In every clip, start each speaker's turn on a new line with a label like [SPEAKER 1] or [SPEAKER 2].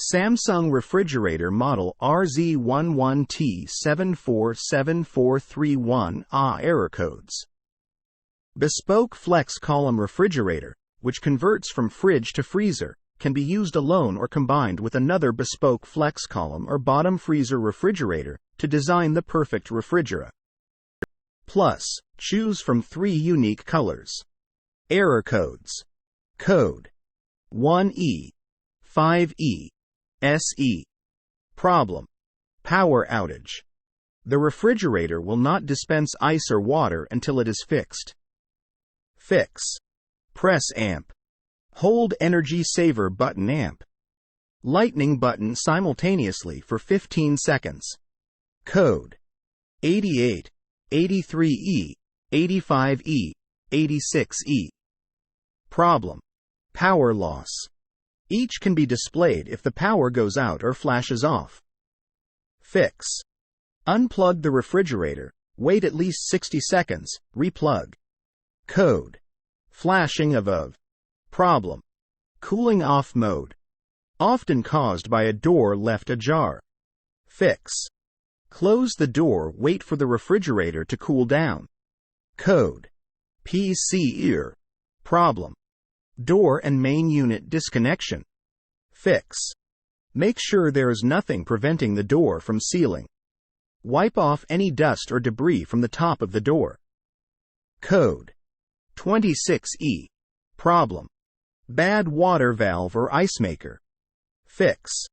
[SPEAKER 1] Samsung refrigerator model RZ11T747431-AA error codes. Bespoke Flex Column refrigerator, which converts from fridge to freezer, can be used alone or combined with another bespoke flex column or bottom freezer refrigerator to design the perfect refrigerator. Plus, choose from 3 unique colors. Error codes. Code 1E, 5E, SE. Problem: power outage. The refrigerator will not dispense ice or water until it is fixed. Fix: press amp. Hold energy saver button amp. Lightning button simultaneously for 15 seconds. Code 88, 83E, 85E, 86E. Problem: power loss. Each can be displayed if the power goes out or flashes off. Fix: unplug the refrigerator, wait at least 60 seconds, replug. Code: flashing of. Problem: cooling off mode, often caused by a door left ajar. Fix: close the door, wait for the refrigerator to cool down. Code: PC error. Problem: door and main unit disconnection. Fix: make sure there is nothing preventing the door from sealing. Wipe off any dust or debris from the top of the door. Code 26E. Problem: bad water valve or ice maker. Fix: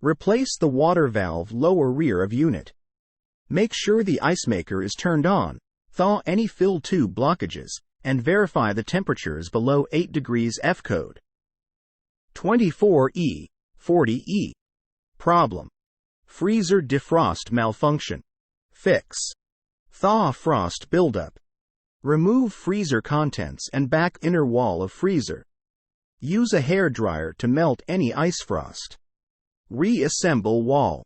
[SPEAKER 1] replace the water valve lower rear of unit. Make sure the ice maker is turned on, thaw any fill tube blockages, and verify the temperature is below 8 degrees F. Code 24E, 40E. Problem: freezer defrost malfunction. Fix: thaw frost buildup. Remove freezer contents and back inner wall of freezer. Use a hairdryer to melt any ice frost. Reassemble wall.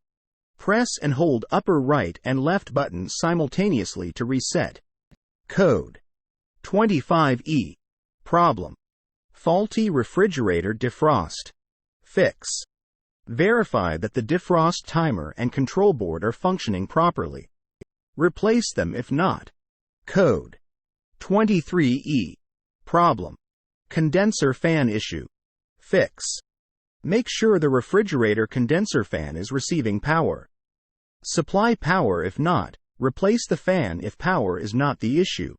[SPEAKER 1] Press and hold upper right and left buttons simultaneously to reset. Code 25E. Problem: faulty refrigerator defrost. Fix: verify that the defrost timer and control board are functioning properly. Replace them if not. Code 23E. Problem: condenser fan issue. Fix: make sure the refrigerator condenser fan is receiving power. Supply power if not, replace the fan if power is not the issue.